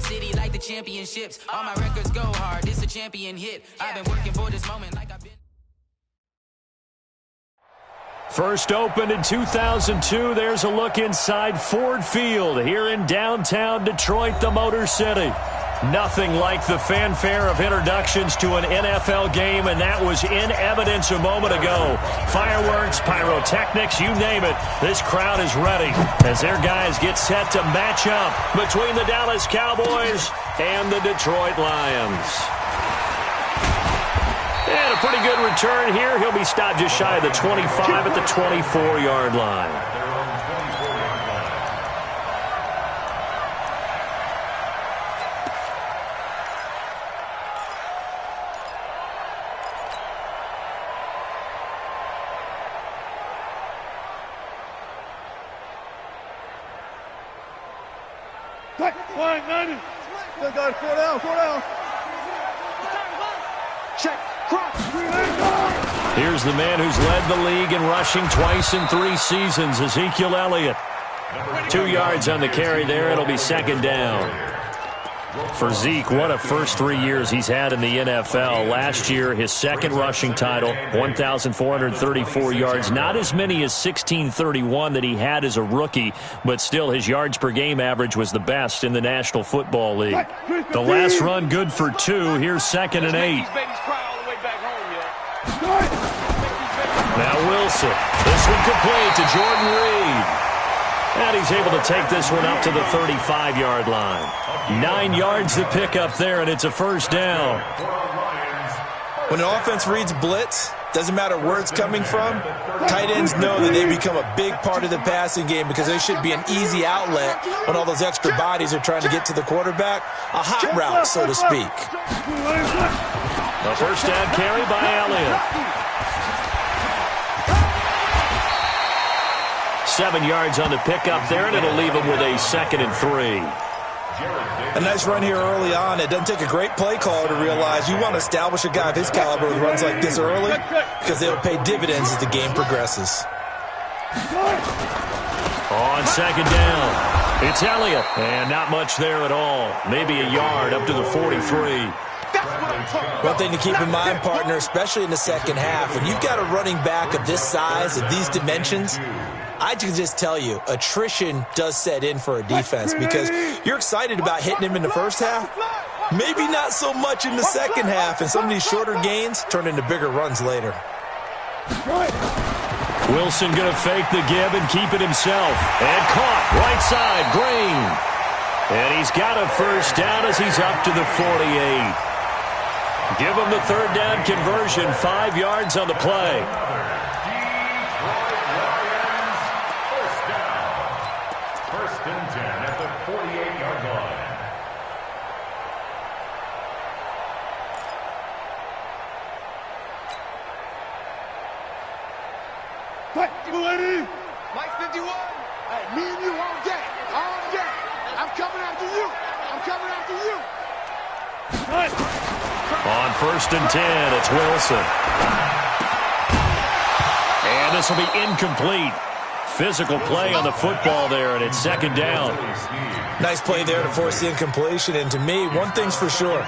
city like the championships. All my records go hard, it's a champion hit. I've been working for this moment like I've been. First opened in 2002, there's a look inside Ford Field here in downtown Detroit, the Motor City. Nothing like the fanfare of introductions to an NFL game, and that was in evidence a moment ago. Fireworks, pyrotechnics, you name it. This crowd is ready as their guys get set to match up between the Dallas Cowboys and the Detroit Lions. And a pretty good return here. He'll be stopped just shy of the 25 at the 24-yard line. Still got it. 4 down. Check. Here's the man who's led the league in rushing twice in 3 seasons, Ezekiel Elliott. 2 yards on the carry there. It'll be second down. For Zeke, what a first 3 years he's had in the NFL. Last year, his second rushing title, 1,434 yards. Not as many as 1,631 that he had as a rookie, but still his yards per game average was the best in the National Football League. The last run good for 2. Here's 2nd and 8. Now Wilson. This one complete to Jordan Reed. And he's able to take this one up to the 35-yard line. 9 yards to pick up there, and it's a first down. When an offense reads blitz, doesn't matter where it's coming from, tight ends know that they become a big part of the passing game because they should be an easy outlet when all those extra bodies are trying to get to the quarterback. A hot route, so to speak. A first down carry by Elliott. 7 yards on the pickup there, and it'll leave him with a 2nd and 3. A nice run here early on. It doesn't take a great play caller to realize you want to establish a guy of his caliber with runs like this early because they'll pay dividends as the game progresses. On second down, it's Elliott, and not much there at all. Maybe a yard up to the 43. One thing to keep in mind, partner, especially in the second half, when you've got a running back of this size, of these dimensions, I can just tell you, attrition does set in for a defense because you're excited about hitting him in the first half. Maybe not so much in the second half, and some of these shorter gains turn into bigger runs later. Wilson going to fake the give and keep it himself. And caught right side, Green. And he's got a first down as he's up to the 48. Give him the third down conversion, 5 yards on the play. First and 10 at the 48-yard line. Mike 51. Hey, me and you all day. I'm coming after you. On first and 10, it's Wilson. And this will be incomplete. Physical play on the football there, and it's second down. Nice play there to force the incompletion, and to me, one thing's for sure.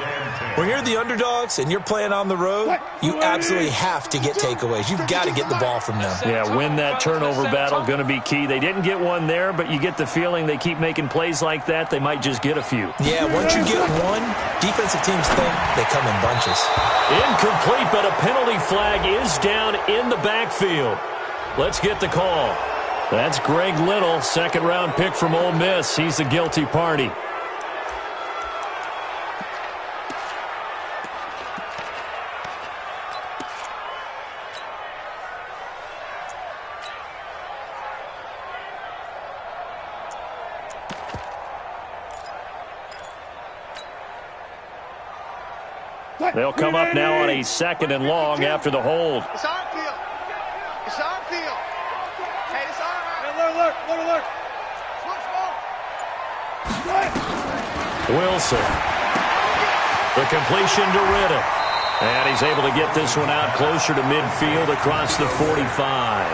When you're the underdogs and you're playing on the road, you absolutely have to get takeaways. You've got to get the ball from them. Yeah, win that turnover battle, going to be key. They didn't get one there, but you get the feeling they keep making plays like that, they might just get a few. Yeah, once you get one, defensive teams think they come in bunches. Incomplete, but a penalty flag is down in the backfield. Let's get the call. That's Greg Little, second-round pick from Ole Miss. He's the guilty party. They'll come up now on a 2nd and long after the hold. It's our field. Hey, it's our alert. Wilson. The completion to Riddick. And he's able to get this one out closer to midfield across the 45.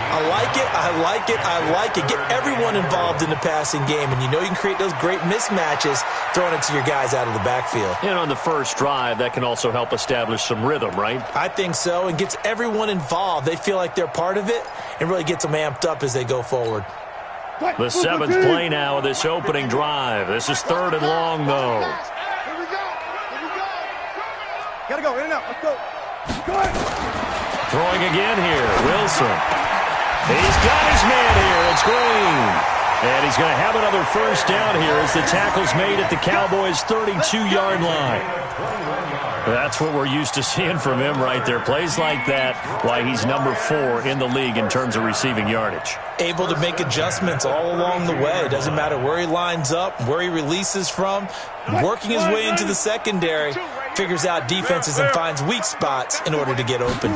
I like it, I like it, I like it. Get everyone involved in the passing game, and you know you can create those great mismatches throwing it to your guys out of the backfield. And on the first drive, that can also help establish some rhythm, right? I think so, and gets everyone involved. They feel like they're part of it and really gets them amped up as they go forward. The seventh play now of this opening drive. This is 3rd and long, though. Here we go. Here we go. Gotta go. In and out. Let's go. Go ahead. Throwing again here, Wilson. He's got his man here. It's Green. And he's going to have another first down here as the tackle's made at the Cowboys' 32-yard line. That's what we're used to seeing from him right there. Plays like that, why he's number 4 in the league in terms of receiving yardage. Able to make adjustments all along the way. Doesn't matter where he lines up, where he releases from. Working his way into the secondary, figures out defenses and finds weak spots in order to get open.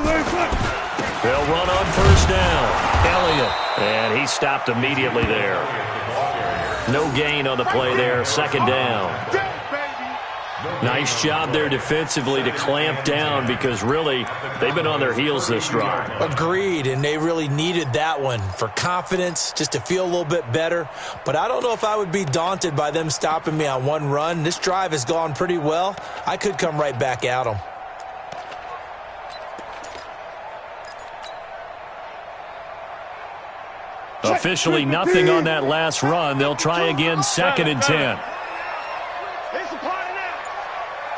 They'll run on first down. Elliott. And he stopped immediately there. No gain on the play there. 2nd down. Nice job there defensively to clamp down because really they've been on their heels this drive. Agreed, and they really needed that one for confidence, just to feel a little bit better. But I don't know if I would be daunted by them stopping me on one run. This drive has gone pretty well. I could come right back at them. Officially nothing on that last run. They'll try again 2nd and 10. It's a party now.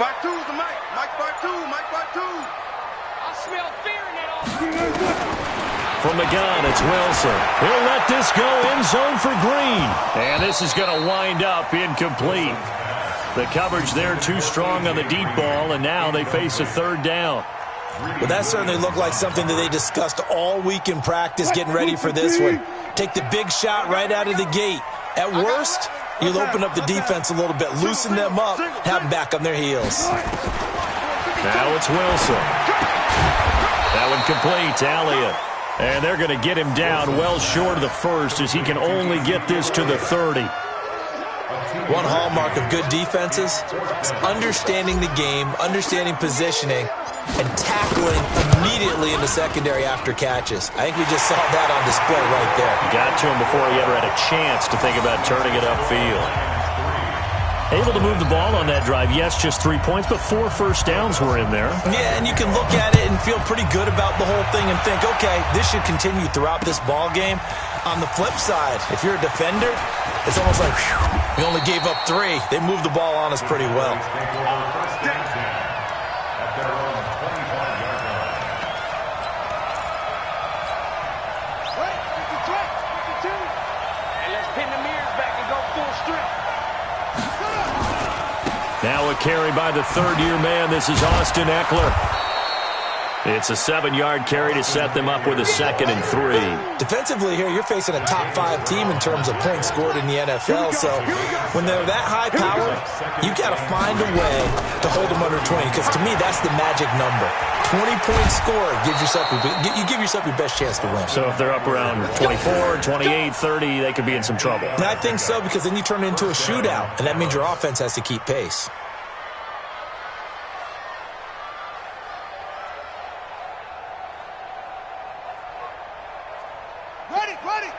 Part 2's the mic. Mic part 2. Mic part 2. I smell fear in that all. From the gun, it's Wilson. He'll let this go end zone for Green. And this is going to wind up incomplete. The coverage there too strong on the deep ball, and now they face a 3rd down. Well, that certainly looked like something that they discussed all week in practice getting ready for this one. Take the big shot right out of the gate. At worst, you'll open up the defense a little bit, loosen them up, have them back on their heels. Now it's Wilson. That one complete to Elliott. And they're going to get him down well short of the 1st as he can only get this to the 30. One hallmark of good defenses is understanding the game, understanding positioning, and tackling immediately in the secondary after catches. I think we just saw that on display right there. Got to him before he ever had a chance to think about turning it upfield. Able to move the ball on that drive. Yes, just 3 points, but 4 first downs were in there. Yeah, and you can look at it and feel pretty good about the whole thing and think, okay, this should continue throughout this ball game. On the flip side, if you're a defender, it's almost like, whew, we only gave up 3. They moved the ball on us pretty well. Now a carry by the 3rd-year man. This is Austin Eckler. It's a 7-yard carry to set them up with a 2nd and 3. Defensively here, you're facing a top 5 team in terms of points scored in the NFL. So when they're that high power, you've got to find a way to hold them under 20. Because to me, that's the magic number. 20 points scored gives yourself your best chance to win. So if they're up around 24, 28, 30, they could be in some trouble. And I think so, because then you turn it into a shootout, and that means your offense has to keep pace. Ready.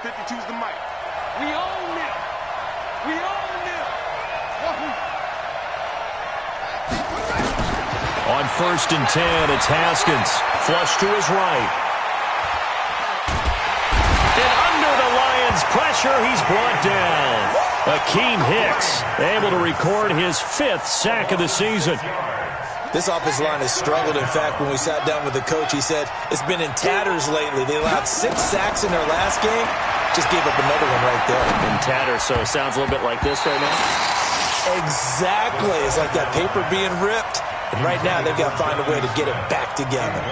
52's the mic. We own them. We own them. On 1st and 10, it's Haskins. Flush to his right. And under the Lions' pressure, he's brought down. Akeem Hicks able to record his 5th sack of the season. This offensive line has struggled. In fact, when we sat down with the coach, he said it's been in tatters lately. They allowed 6 sacks in their last game. Just gave up another one right there. In tatters, so it sounds a little bit like this right now? Exactly. It's like that paper being ripped. And right now, they've got to find a way to get it back together.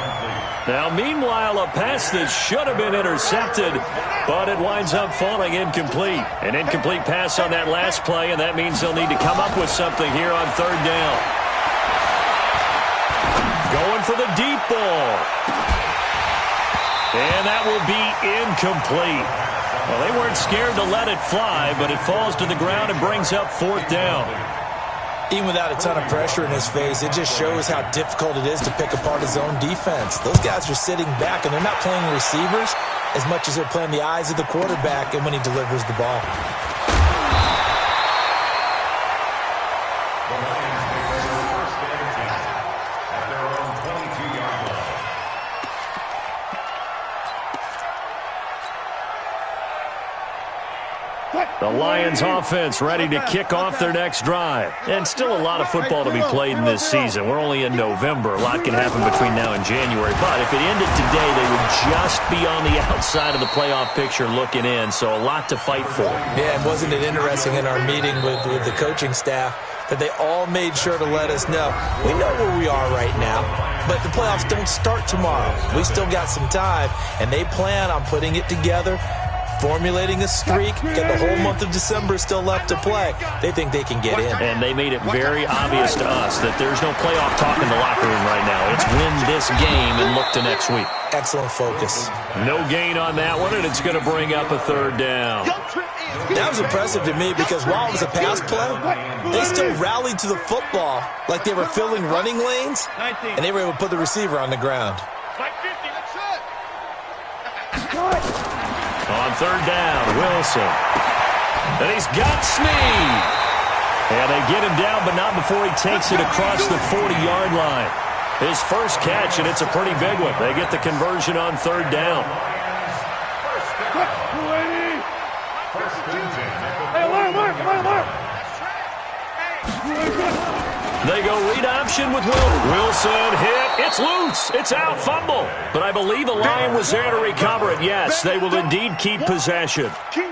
Now, meanwhile, a pass that should have been intercepted, but it winds up falling incomplete. An incomplete pass on that last play, and that means they'll need to come up with something here on 3rd down. Going for the deep ball. And that will be incomplete. Well, they weren't scared to let it fly, but it falls to the ground and brings up 4th down. Even without a ton of pressure in his face, it just shows how difficult it is to pick apart his own defense. Those guys are sitting back, and they're not playing receivers as much as they're playing the eyes of the quarterback and when he delivers the ball. The Lions make their first and 10 at their own 22-yard line. The Lions offense ready to kick off their next drive. And still a lot of football to be played in this season. We're only in November. A lot can happen between now and January. But if it ended today, they would just be on the outside of the playoff picture looking in. So a lot to fight for. Yeah, and wasn't it interesting in our meeting with the coaching staff that they all made sure to let us know, we know where we are right now, but the playoffs don't start tomorrow. We still got some time, and they plan on putting it together, formulating a streak, get the whole month of December still left to play. They think they can get in. And they made it very obvious to us that there's no playoff talk in the locker room right now. It's win this game and look to next week. Excellent focus. No gain on that one, and it's going to bring up a third down. That was impressive to me because while it was a pass play, they still rallied to the football like they were filling running lanes, and they were able to put the receiver on the ground. On third down, Wilson. And he's got Snead. And they get him down, but not before he takes it across the 40-yard line. His first catch, and it's a pretty big one. They get the conversion on third down. They go read option with Wilson. Hit. It's loose. It's out. Fumble. But I believe a Lion was there to recover it. Yes, they will indeed keep possession.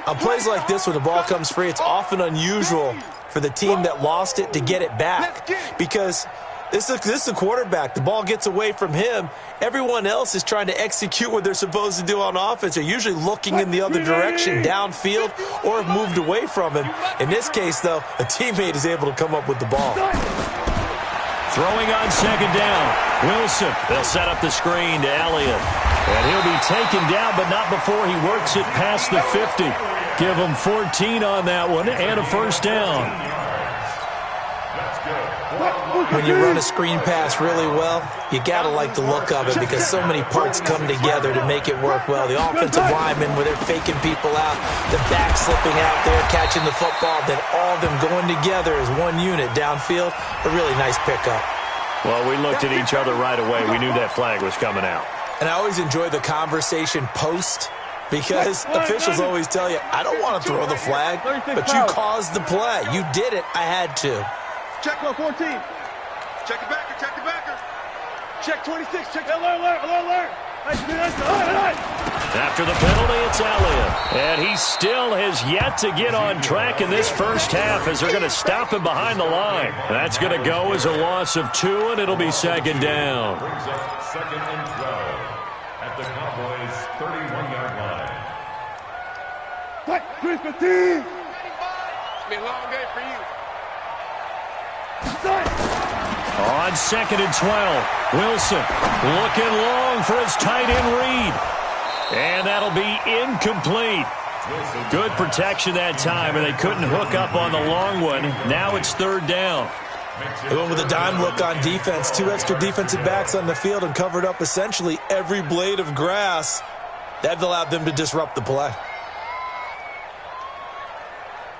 On plays like this when the ball comes free, it's often unusual for the team that lost it to get it back because this is the quarterback. The ball gets away from him. Everyone else is trying to execute what they're supposed to do on offense. They're usually looking in the other direction, downfield, or have moved away from him. In this case, though, a teammate is able to come up with the ball. Throwing on second down. Wilson. They'll set up the screen to Elliott. And he'll be taken down, but not before he works it past the 50. Give him 14 on that one and a first down. When you run a screen pass really well, you got to like the look of it because so many parts come together to make it work well. The offensive linemen, where they're faking people out, the back slipping out there, catching the football, then all of them going together as one unit downfield. A really nice pickup. Well, we looked at each other right away. We knew that flag was coming out. And I always enjoy the conversation post because officials always tell you, I don't want to throw the flag, but you caused the play. You did it. I had to. Check 14. Check the backer, check the backer. Check 26, check alert. After the penalty, it's Elliott. And he still has yet to get on track in this first half as they're going to stop him behind the line. That's going to go as a loss of 2, and it'll be second down. Brings up second and 12 at the Cowboys' 31-yard line. Chris, the team. It's been a long day for you. On second and 12, Wilson looking long for his tight end read. And that'll be incomplete. Good protection that time, and they couldn't hook up on the long one. Now it's third down. They went with a dime look on defense. 2 extra defensive backs on the field and covered up essentially every blade of grass. That allowed them to disrupt the play.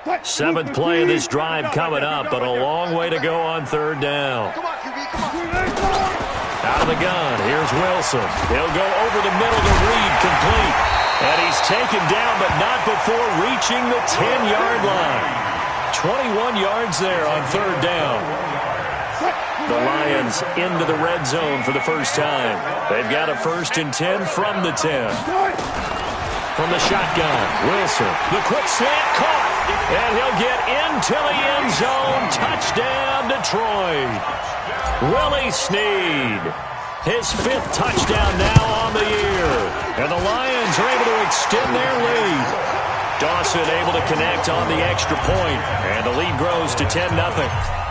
7th play of this drive coming up, but a long way to go on third down. Out of the gun, here's Wilson. He'll go over the middle to Reed, complete. And he's taken down, but not before reaching the 10-yard line. 21 yards there on third down. The Lions into the red zone for the first time. They've got a 1st and 10 from the 10. From the shotgun, Wilson, the quick slant caught. And he'll get into the end zone. Touchdown, Detroit. Willie Snead. His 5th touchdown now on the year. And the Lions are able to extend their lead. Dawson able to connect on the extra point. And the lead grows to 10-0.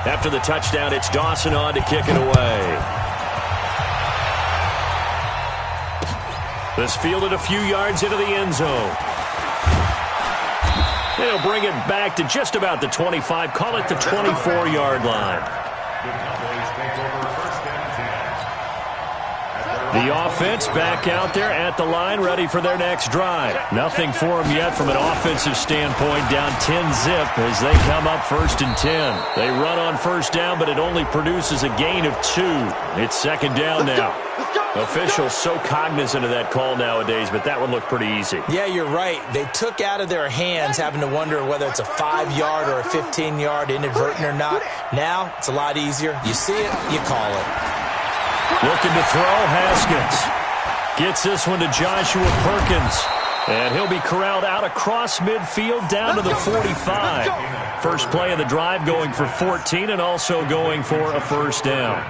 After the touchdown, it's Dawson on to kick it away. This fielded a few yards into the end zone. They'll bring it back to just about the 25, call it the 24-yard line. The Cowboys take over first and 10. The offense back out there at the line, ready for their next drive. Nothing for them yet from an offensive standpoint, down 10-zip as they come up first and 10. They run on first down, but it only produces a gain of 2. It's second down now. Officials so cognizant of that call nowadays, but that would look pretty easy. Yeah, you're right. They took out of their hands having to wonder whether it's a 5-yard or a 15-yard inadvertent or not. Now, it's a lot easier. You see it, you call it. Looking to throw, Haskins. Gets this one to Joshua Perkins. And he'll be corralled out across midfield down to the 45. First play of the drive going for 14 and also going for a first down.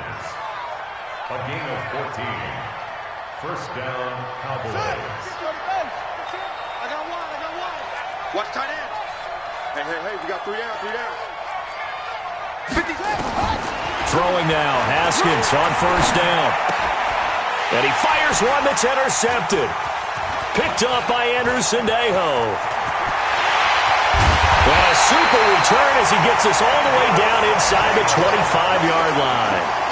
A gain of 14. First down, Cowboys. I got one. Watch tight end. Hey, we got 3 down. 50 Throwing now, Haskins on first down. And he fires one that's intercepted. Picked up by Anderson Dejo. Well, a super return as he gets us all the way down inside the 25-yard line.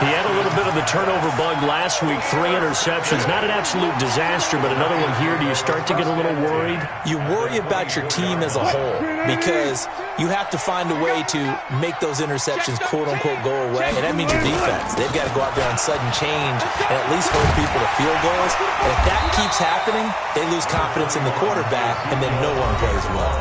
He had a little bit of the turnover bug last week, 3 interceptions. Not an absolute disaster, but another one here. Do you start to get a little worried? You worry about your team as a whole because you have to find a way to make those interceptions, quote-unquote, go away, and that means your defense. They've got to go out there on sudden change and at least hold people to field goals. And if that keeps happening, they lose confidence in the quarterback, and then no one plays well.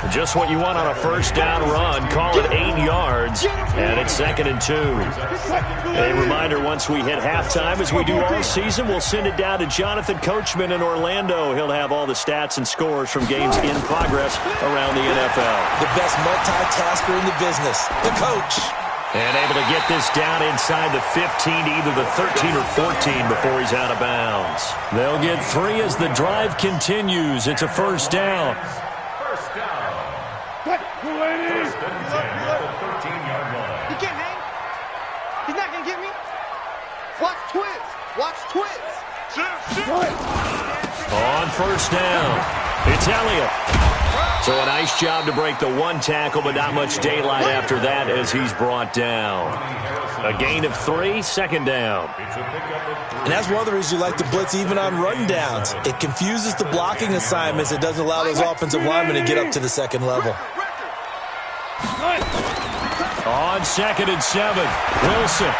Just what you want on a first down run. Call it 8 yards, and it's second and 2. A reminder, once we hit halftime, as we do all season, we'll send it down to Jonathan Coachman in Orlando. He'll have all the stats and scores from games in progress around the NFL. The best multitasker in the business, the coach. And able to get this down inside the 15, either the 13 or 14 before he's out of bounds. They'll get 3 as the drive continues. It's a first down. First down. First and 10 at the 13-yard line. He can't hang. He's not going to get me. Watch twins. On first down, it's Elliott. So a nice job to break the 1 tackle, but not much daylight after that as he's brought down. A gain of 3, second down. And that's one of the reasons you like to blitz even on rundowns. It confuses the blocking assignments. It doesn't allow those offensive linemen to get up to the second level. On second and 7, Wilson.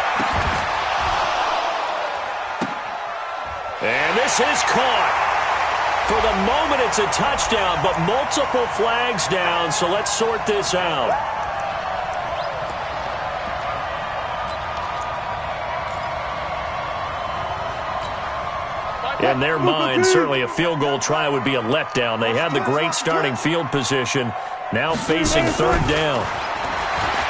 And this is caught. For the moment, it's a touchdown, but multiple flags down, so let's sort this out. In their mind, certainly a field goal try would be a letdown. They had the great starting field position, now facing third down.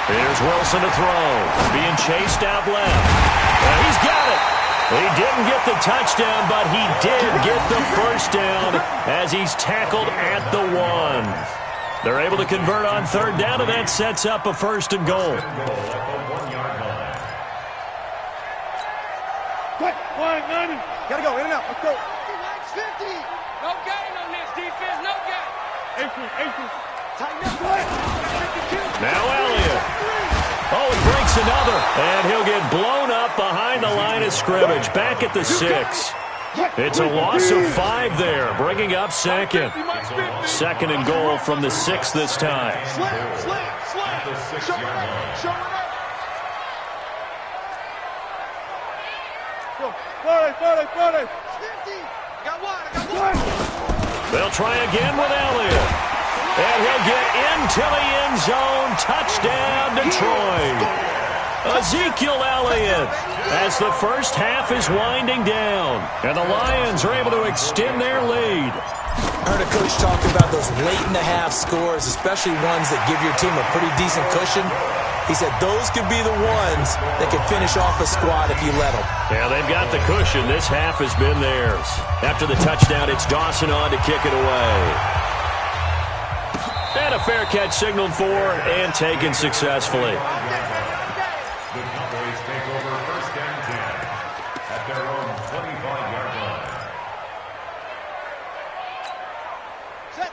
Here's Wilson to throw, being chased out left. And he's got it. He didn't get the touchdown, but he did get the first down as he's tackled at the 1. They're able to convert on third down, and that sets up a first and goal. Gotta go, in and out. Let's go. 50. No gain on this defense. No gain. 18. Tighten up. Now Elliott. Oh, he breaks another. And he'll get blown up behind the line of scrimmage. Back at the 6. It's a loss of 5 there, bringing up second. Second and goal from the 6 this time. Slam. Show it up. Party. 50. Got one. They'll try again with Elliott. And he'll get into the end zone. Touchdown, Detroit. Ezekiel Elliott as the first half is winding down. And the Lions are able to extend their lead. I heard a coach talk about those late-in-the-half scores, especially ones that give your team a pretty decent cushion. He said those could be the ones that can finish off a squad if you let them. Yeah, they've got the cushion. This half has been theirs. After the touchdown, it's Dawson on to kick it away. And a fair catch signaled for and taken successfully. The Cowboys take over first and 10 at their own 25-yard line.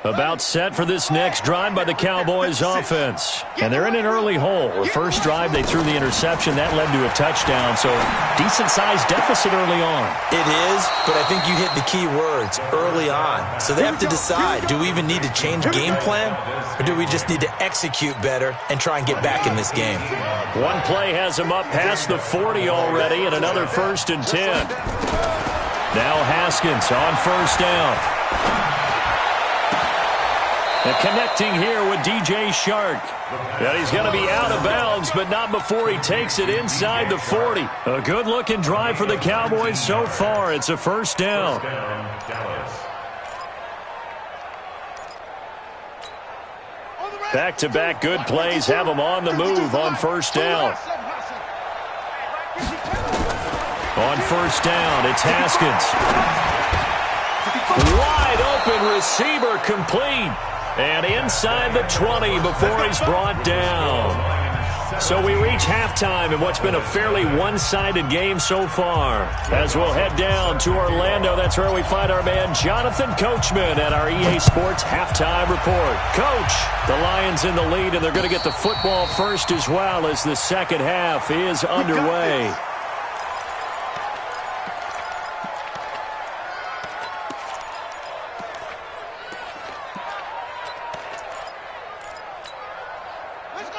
About set for this next drive by the Cowboys offense. And they're in an early hole. The first drive, they threw the interception. That led to a touchdown, so decent-sized deficit early on. It is, but I think you hit the key words, early on. So they have to decide, do we even need to change game plan, or do we just need to execute better and try and get back in this game? One play has them up past the 40 already, and another 1st and 10. Now Haskins on first down. And connecting here with DJ Shark. And he's going to be out of bounds, but not before he takes it inside the 40. A good-looking drive for the Cowboys so far. It's a first down. Back-to-back good plays have them on the move on first down. On first down, it's Haskins. Wide open receiver complete. And inside the 20 before he's brought down. So we reach halftime in what's been a fairly one-sided game so far. As we'll head down to Orlando, that's where we find our man Jonathan Coachman at our EA Sports Halftime Report. Coach, the Lions in the lead, and they're going to get the football first as well as the second half is underway.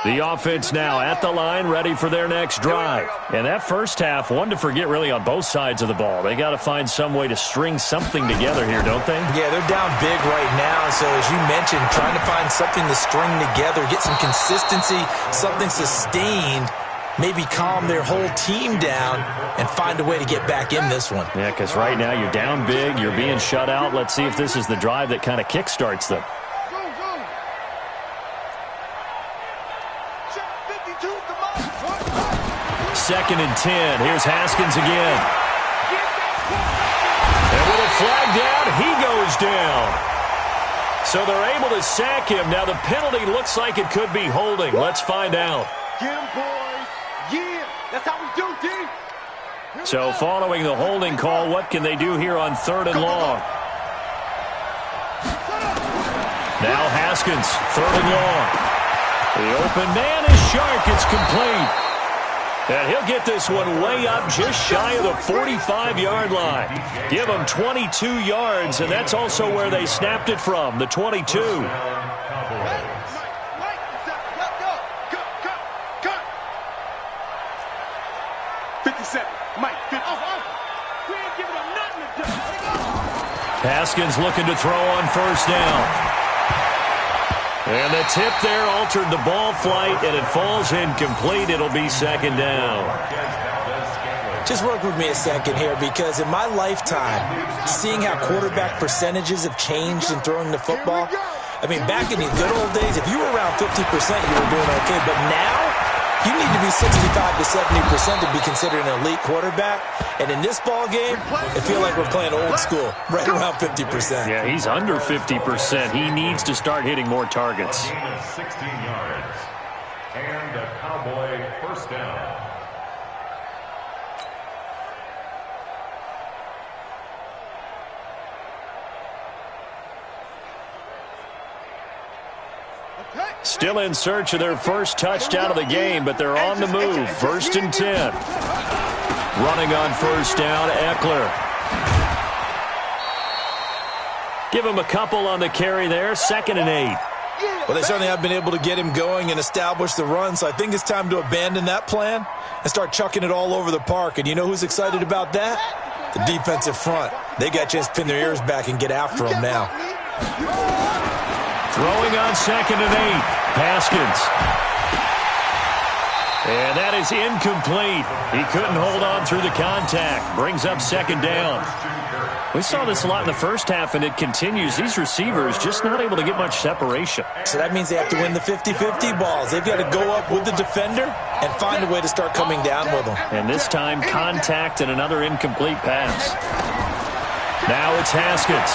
The offense now at the line, ready for their next drive. And that first half, one to forget really on both sides of the ball. They got to find some way to string something together here, don't they? Yeah, they're down big right now. So as you mentioned, trying to find something to string together, get some consistency, something sustained, maybe calm their whole team down and find a way to get back in this one. Yeah, because right now you're down big, you're being shut out. Let's see if this is the drive that kind of kickstarts them. 2nd and 10. Here's Haskins again. And with a flag down, he goes down. So they're able to sack him. Now the penalty looks like it could be holding. Let's find out. Get him, boys. Yeah, that's how we do, D. So following the holding call, what can they do here on 3rd and long? Now Haskins, 3rd and long. The open man is Shark. It's complete. And he'll get this one way up just shy of the 45-yard line. Give him 22 yards, and that's also where they snapped it from, the 22. 57. Mike, 50. We ain't giving him nothing to do. Haskins looking to throw on first down. And the tip there altered the ball flight, and it falls incomplete. It'll be 2nd down. Just work with me a second here, because in my lifetime, seeing how quarterback percentages have changed in throwing the football, I mean, back in the good old days, if you were around 50%, you were doing okay. But now, you need to be 65 to 70% to be considered an elite quarterback. And in this ball game, I feel like we're playing old school, right around 50%. Yeah, he's under 50%. He needs to start hitting more targets. 16 yards. And a Cowboy first down. Still in search of their first touchdown of the game, but they're on the move. 1st and 10. Running on first down, Eckler. Give him a couple on the carry there. 2nd and 8. Well, they certainly have been able to get him going and establish the run, so I think it's time to abandon that plan and start chucking it all over the park. And you know who's excited about that? The defensive front. They got a chance to pin their ears back and get after him now. Throwing on 2nd and 8. Haskins. And that is incomplete. He couldn't hold on through the contact. Brings up 2nd down. We saw this a lot in the first half, and it continues. These receivers just not able to get much separation. So that means they have to win the 50-50 balls. They've got to go up with the defender and find a way to start coming down with them. And this time, contact and another incomplete pass. Now it's Haskins.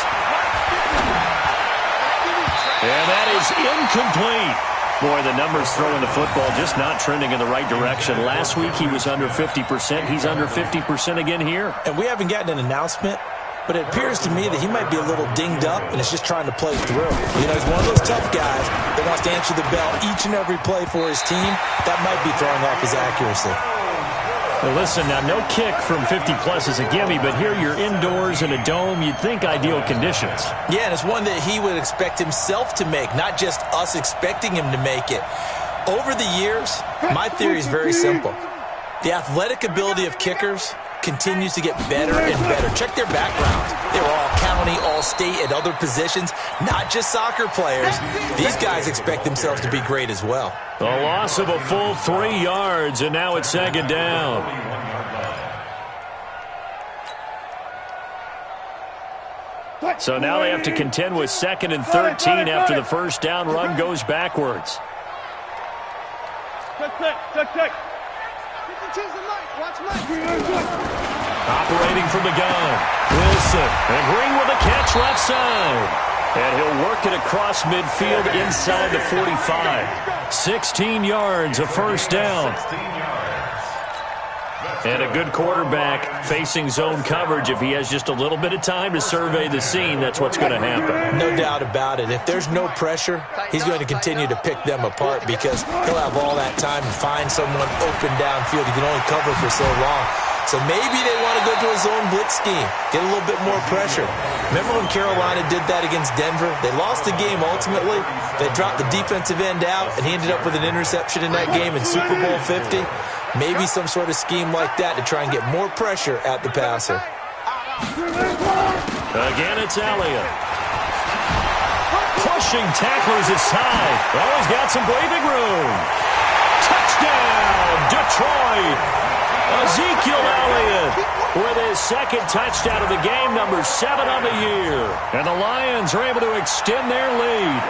And that is incomplete. Boy, the numbers throwing the football just not trending in the right direction. Last week he was under 50%. He's under 50% again here. And we haven't gotten an announcement but it appears to me that he might be a little dinged up and is just trying to play through. You know, he's one of those tough guys that wants to answer the bell each and every play for his team. That might be throwing off his accuracy. Well, listen, now no kick from 50-plus is a gimme, but here you're indoors in a dome. You'd think ideal conditions. Yeah, and it's one that he would expect himself to make, not just us expecting him to make it. Over the years, my theory is very simple. The athletic ability of kickers continues to get better and better. Check their backgrounds. They were all county, all state, at other positions, not just soccer players. These guys expect themselves to be great as well. A loss of a full 3 yards, and now it's second down. So now they have to contend with 2nd and 13 after the first down run goes backwards. Check. Operating from the gun, Wilson, and Green with a catch left side. And he'll work it across midfield inside the 45. 16 yards, a first down. And a good quarterback facing zone coverage. If he has just a little bit of time to survey the scene, that's what's going to happen. No doubt about it. If there's no pressure, he's going to continue to pick them apart because he'll have all that time to find someone open downfield. He can only cover for so long. So maybe they want to go to a zone blitz scheme, get a little bit more pressure. Remember when Carolina did that against Denver? They lost the game ultimately. They dropped the defensive end out, and he ended up with an interception in that game in Super Bowl 50. Maybe some sort of scheme like that to try and get more pressure at the passer. Again, it's Elliott. Pushing tacklers aside. Oh, he's got some breathing room. Touchdown, Detroit. Ezekiel Elliott with his 2nd touchdown of the game, number 7 on the year. And the Lions are able to extend their lead.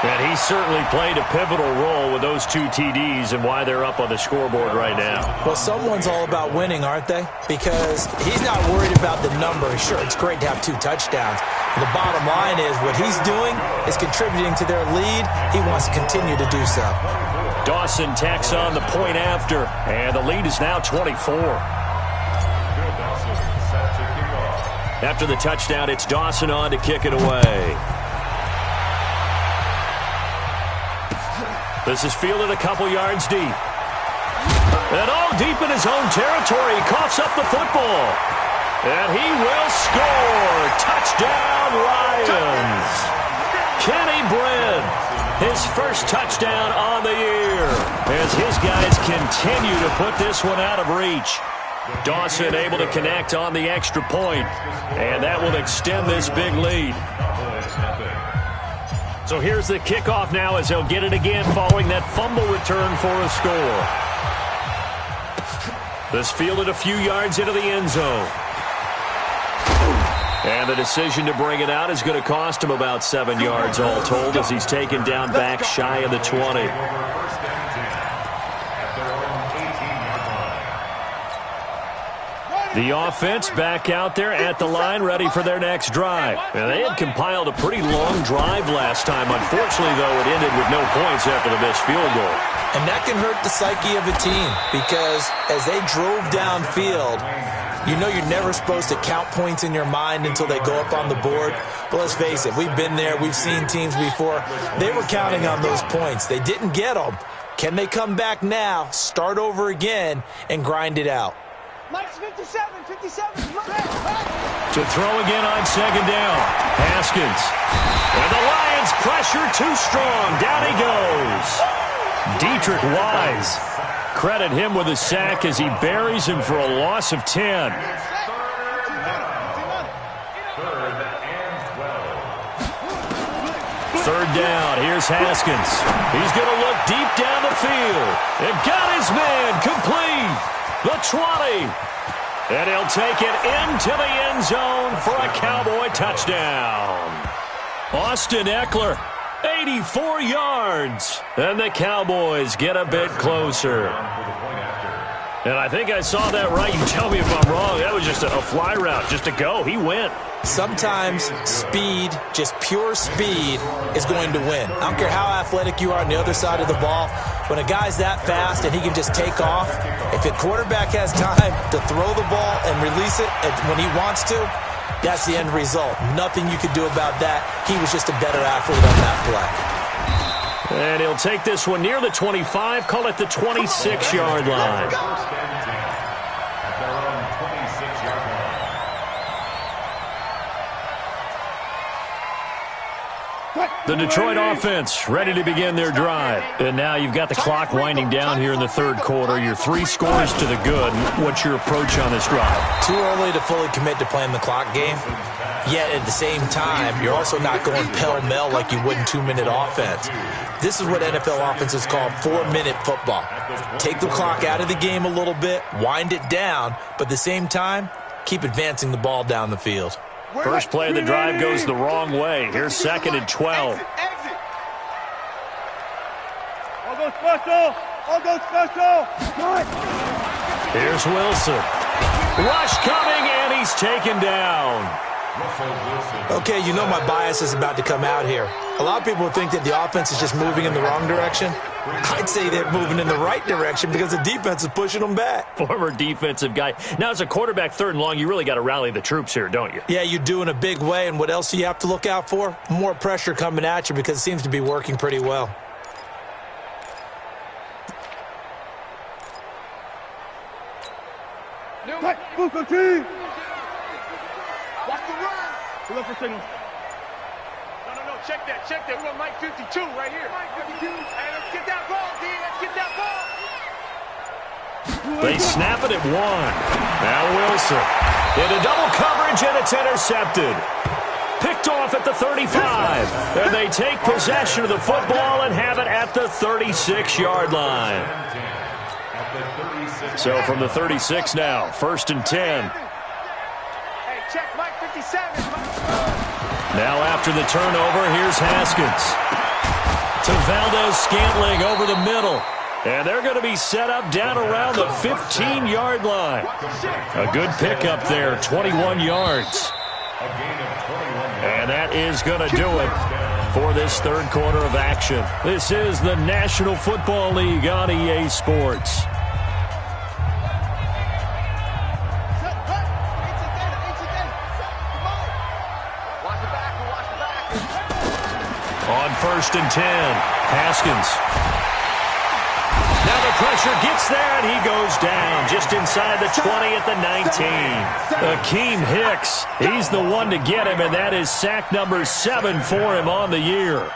And he certainly played a pivotal role with those 2 TDs and why they're up on the scoreboard right now. Well, someone's all about winning, aren't they? Because he's not worried about the number. Sure, it's great to have 2 touchdowns. And the bottom line is what he's doing is contributing to their lead. He wants to continue to do so. Dawson tacks on the point after, and the lead is now 24. After the touchdown, it's Dawson on to kick it away. This is fielded a couple yards deep. And all deep in his own territory, he coughs up the football. And he will score. Touchdown, Lions. Kenny Britt, his first touchdown on the year, as his guys continue to put this one out of reach. Dawson able to connect on the extra point, and that will extend this big lead. So here's the kickoff now as they'll get it again following that fumble return for a score. This fielded a few yards into the end zone. And the decision to bring it out is going to cost him about 7 yards all told as he's taken down back shy of the 20. The offense back out there at the line, ready for their next drive. And they had compiled a pretty long drive last time. Unfortunately, though, it ended with no points after the missed field goal. And that can hurt the psyche of a team because as they drove downfield, you know you're never supposed to count points in your mind until they go up on the board. But let's face it, we've been there. We've seen teams before. They were counting on those points. They didn't get them. Can they come back now, start over again, and grind it out? Mike's 57. To throw again on second down. Haskins. And the Lions pressure too strong. Down he goes. Dietrich Wise. Credit him with a sack as he buries him for a loss of 10. Third down. Here's Haskins. He's going to look deep down the field. And got his man complete. The 20. And he'll take it into the end zone for a Cowboy touchdown. Austin Eckler, 84 yards. And the Cowboys get a bit closer. And I think I saw that right. You tell me if I'm wrong. That was just a fly route, just to go. He went. Sometimes speed, just pure speed, is going to win. I don't care how athletic you are on the other side of the ball. When a guy's that fast and he can just take off, if the quarterback has time to throw the ball and release it when he wants to, That's the end result. Nothing you could do about that. He was just a better athlete on that play. And he'll take this one near the 25, call it the 26-yard line. At their own 26-yard line. The Detroit offense ready to begin their drive. And now you've got the clock winding down here in the third quarter. Your 3 scores to the good. What's your approach on this drive? Too early to fully commit to playing the clock game. Yet at the same time, you're also not going pell-mell like you would in 2-minute offense. This is what NFL offenses call 4-minute football. Take the clock out of the game a little bit, wind it down, but at the same time, keep advancing the ball down the field. First play of the drive goes the wrong way. Here's 2nd and 12. All go special. All go special. Here's Wilson. Rush coming, and he's taken down. Okay, you know my bias is about to come out here. A lot of people think that the offense is just moving in the wrong direction. I'd say they're moving in the right direction because the defense is pushing them back. Former defensive guy. Now, as a quarterback, 3rd and long, you really got to rally the troops here, don't you? Yeah, you do in a big way, and what else do you have to look out for? More pressure coming at you because it seems to be working pretty well. Watch the run. Pull up for signal. No. Check that. We want Mike 52 right here. Mike 52. Hey, let's get that ball, D. Let's get that ball. They snap it at 1. Now Wilson. Into double coverage, and it's intercepted. Picked off at the 35. And they take possession of the football and have it at the 36-yard line. So from the 36 now, 1st and 10. Hey, check Mike 57. Now after the turnover, here's Haskins. To Valdez-Scantling over the middle. And they're going to be set up down around the 15-yard line. A good pickup there, 21 yards. And that is going to do it for this third quarter of action. This is the National Football League on EA Sports. On 1st and 10, Haskins. Now the pressure gets there, and he goes down just inside the 20 at the 19. Akeem Hicks, he's the one to get him, and that is sack number 7 for him on the year.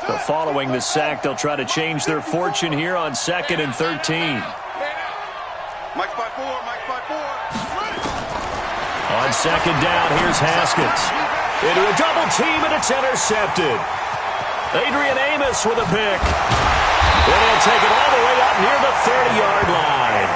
So following the sack, they'll try to change their fortune here on 2nd and 13. Mike 5-4. On 2nd down, here's Haskins. Into a double team, and it's intercepted. Adrian Amos with a pick. And he'll take it all the way up near the 30-yard line.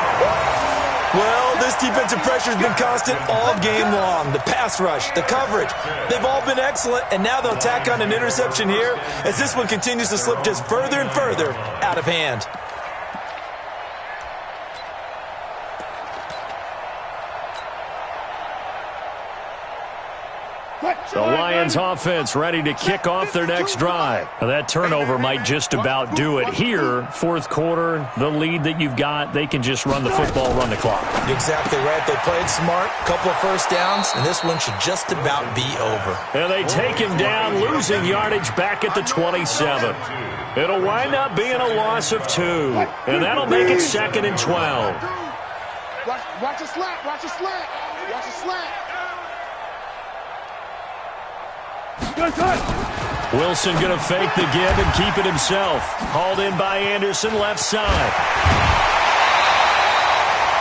Well, this defensive pressure has been constant all game long. The pass rush, the coverage, they've all been excellent, and now they'll tack on an interception here as this one continues to slip just further and further out of hand. The Lions offense ready to kick off their next drive. Now that turnover might just about do it. Here, 4th quarter, the lead that you've got, they can just run the football, run the clock. Exactly right. They played smart, couple of first downs, and this one should just about be over. And they take him down, losing yardage back at the 27. It'll wind up being a loss of 2. And that'll make it 2nd and 12. Watch a slant. Watch a slant. Wilson going to fake the give and keep it himself. Hauled in by Anderson, left side.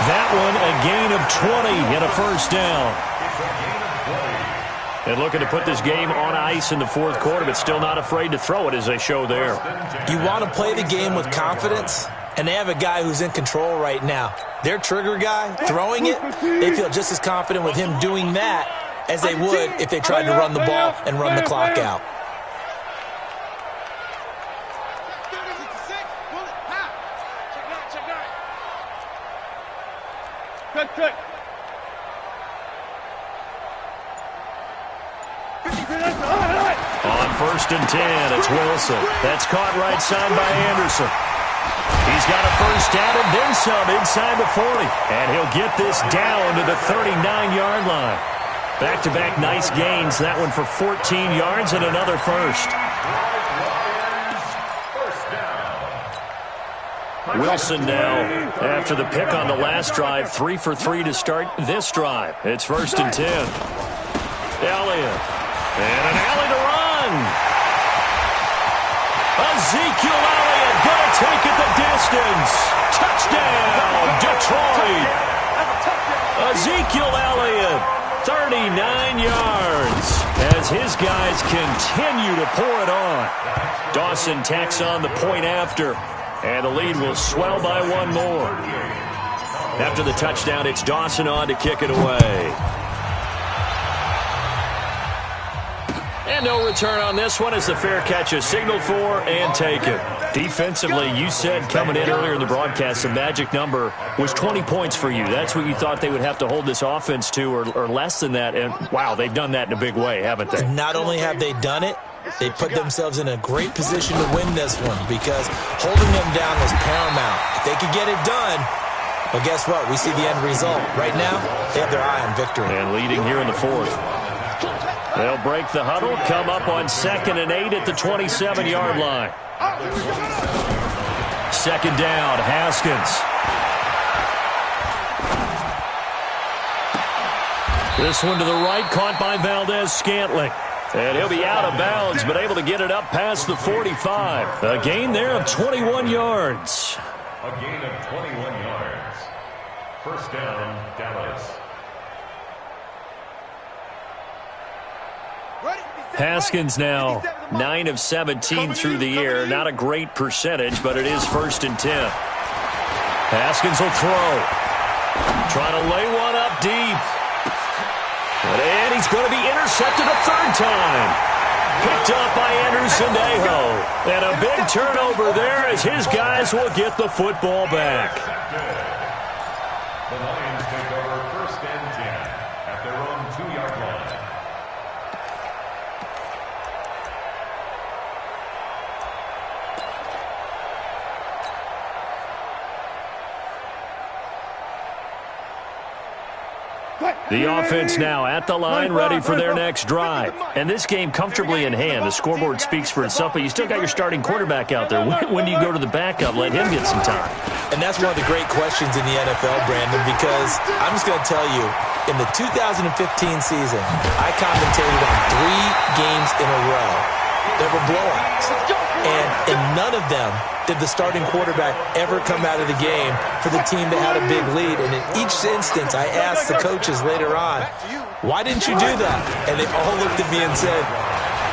That one, a gain of 20 and a first down. And looking to put this game on ice in the 4th quarter, but still not afraid to throw it as they show there. You want to play the game with confidence, and they have a guy who's in control right now. Their trigger guy, throwing it, they feel just as confident with him doing that as they would if they tried to run the ball and run the clock out. Check. On 1st and 10, it's Wilson. That's caught right side by Anderson. He He's got a first down and then some inside the 40. And he'll get this down to the 39-yard line. Back-to-back nice gains. That one for 14 yards and another first. Wilson now, after the pick on the last drive, 3 for 3 to start this drive. It's 1st and 10. Elliott. And an alley to run. Ezekiel Elliott going to take it the distance. Touchdown, Detroit. Ezekiel Elliott, 39 yards, as his guys continue to pour it on. Dawson tacks on the point after. And the lead will swell by one more. After the touchdown, it's Dawson on to kick it away. And no return on this one as the fair catch is signaled for and taken. Defensively, you said coming in earlier in the broadcast, the magic number was 20 points for you. That's what you thought they would have to hold this offense to, or less than that. And, wow, they've done that in a big way, haven't they? Not only have they done it, they put themselves in a great position to win this one because holding them down was paramount. If they could get it done, well, guess what? We see the end result. Right now, they have their eye on victory. And leading here in the 4th. They'll break the huddle, come up on 2nd and 8 at the 27-yard line. 2nd down, Haskins. This one to the right, caught by Valdez-Scantling. And he'll be out of bounds, but able to get it up past the 45. A gain there of 21 yards. A gain of 21 yards. 1st down, Dallas. Haskins now 9 of 17 through the air. Not a great percentage, but it is 1st and 10. Haskins will throw. Trying to lay one up deep. And he's going to be intercepted a 3rd time. Picked up by Anderson-Dejo. And a big turnover there as his guys will get the football back. The Lions take over 1st and 10 at their own 2-yard line. The offense now at the line, ready for their next drive. And this game comfortably in hand. The scoreboard speaks for itself, but you still got your starting quarterback out there. When do you go to the backup, let him get some time? And that's one of the great questions in the NFL, Brandon, because I'm just going to tell you, in the 2015 season, I commentated on 3 games in a row that were blowouts. And in none of them did the starting quarterback ever come out of the game for the team that had a big lead. And in each instance, I asked the coaches later on, why didn't you do that? And they all looked at me and said,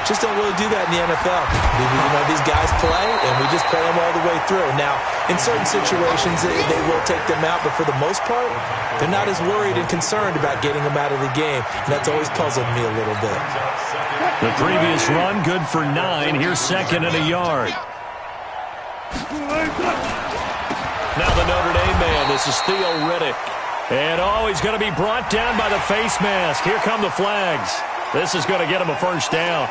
just don't really do that in the NFL. You know, these guys play, and we just play them all the way through. Now, in certain situations, they will take them out, but for the most part, they're not as worried and concerned about getting them out of the game. And that's always puzzled me a little bit. The previous run, good for 9. Here's 2nd and a yard. Now the Notre Dame man, this is Theo Riddick. And he's going to be brought down by the face mask. Here come the flags. This is going to get him a 1st down.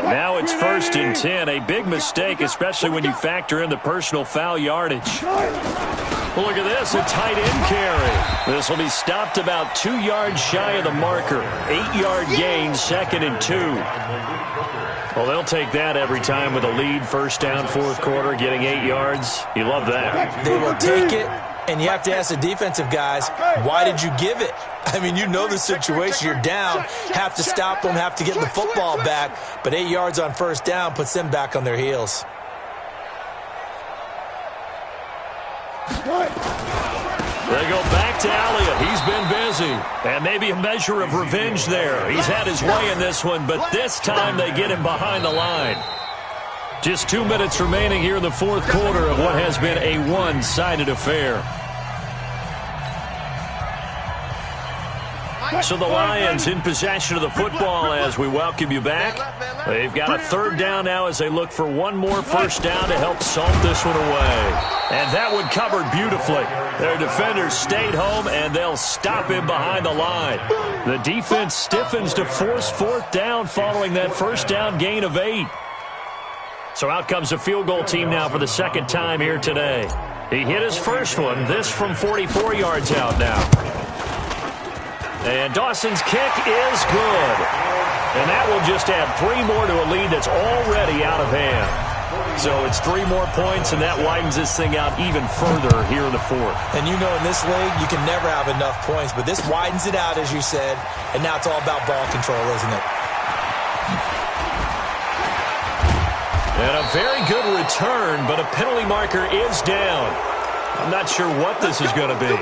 Now it's 1st and 10. A big mistake, especially when you factor in the personal foul yardage. Look at this, a tight end carry. This will be stopped about 2 yards shy of the marker. 8-yard gain, 2nd and 2. Well, they'll take that every time with a lead. 1st down, 4th quarter, getting 8 yards. You love that. They will take it, and you have to ask the defensive guys, why did you give it? I mean, you know the situation. You're down, have to stop them, have to get the football back. But 8 yards on 1st down puts them back on their heels. They go back to Elliott. He's been busy. And maybe a measure of revenge there. He's had his way in this one, but this time they get him behind the line. Just 2 minutes remaining here in the 4th quarter of what has been a one-sided affair. So the Lions in possession of the football as we welcome you back. They've got a 3rd down now as they look for one more 1st down to help salt this one away. And that one covered beautifully. Their defenders stayed home, and they'll stop him behind the line. The defense stiffens to force 4th down following that 1st down gain of 8. So out comes a field goal team now for the second time here today. He hit his first one, this from 44 yards out now. And Dawson's kick is good. And that will just add 3 more to a lead that's already out of hand. So it's 3 more points, and that widens this thing out even further here in the fourth. And you know in this league, you can never have enough points, but this widens it out, as you said, and now it's all about ball control, isn't it? And a very good return, but a penalty marker is down. I'm not sure what this is going to be.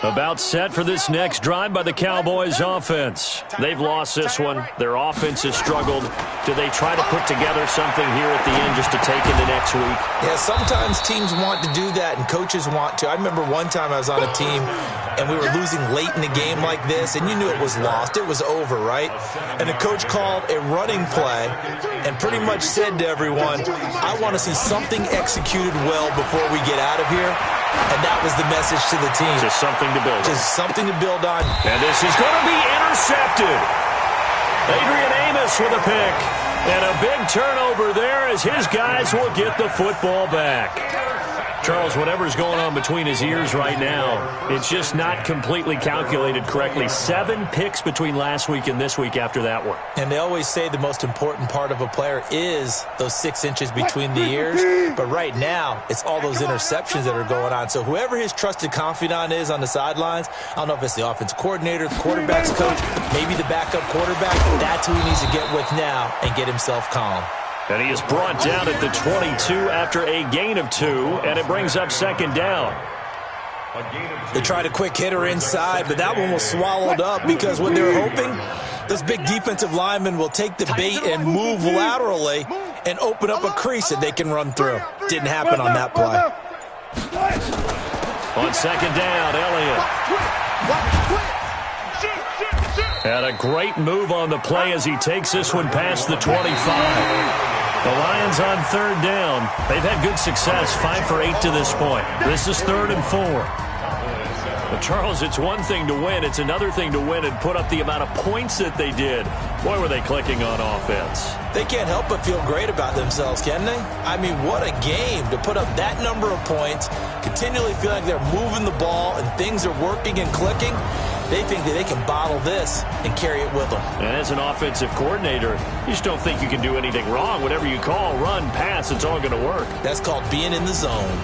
About set for this next drive by the Cowboys offense. They've lost this one. Their offense has struggled. Do they try to put together something here at the end just to take into next week? Yeah, sometimes teams want to do that and coaches want to. I remember one time I was on a team and we were losing late in the game like this, and you knew it was lost. It was over, right? And the coach called a running play and pretty much said to everyone, I want to see something executed well before we get out of here. And that was the message to the team. Just something to build on. Just something to build on. And this is going to be intercepted. Adrian Amos with a pick. And a big turnover there as his guys will get the football back. Charles, whatever's going on between his ears right now, it's just not completely calculated correctly. 7 picks between last week and this week after that one. And they always say the most important part of a player is those 6 inches between the ears. But right now, it's all those interceptions that are going on. So whoever his trusted confidant is on the sidelines, I don't know if it's the offensive coordinator, the quarterback's coach, maybe the backup quarterback, that's who he needs to get with now and get himself calm. And he is brought down at the 22 after a gain of 2, and it brings up second down. They tried a quick hitter inside, but that one was swallowed up because what they're hoping, those big defensive linemen will take the bait and move laterally and open up a crease that they can run through. Didn't happen on that play. On second down, Elliott. And a great move on the play as he takes this one past the 25. The Lions on third down. They've had good success, 5 for 8 to this point. This is 3rd and 4. But Charles, it's one thing to win. It's another thing to win and put up the amount of points that they did. Boy, were they clicking on offense. They can't help but feel great about themselves, can they? I mean, what a game to put up that number of points, continually feel like they're moving the ball and things are working and clicking. They think that they can bottle this and carry it with them. And as an offensive coordinator, you just don't think you can do anything wrong. Whatever you call, run, pass, it's all going to work. That's called being in the zone.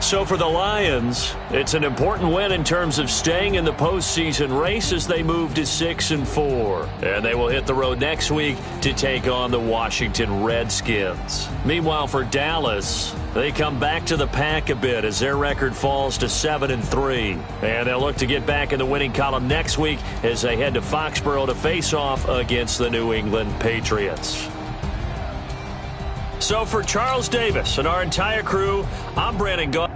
So for the Lions, it's an important win in terms of staying in the postseason race as they move to 6 and 4. And they will hit the road next week to take on the Washington Redskins. Meanwhile, for Dallas, they come back to the pack a bit as their record falls to 7 and 3. And they'll look to get back in the winning column next week as they head to Foxborough to face off against the New England Patriots. So for Charles Davis and our entire crew, I'm Brandon Gaw.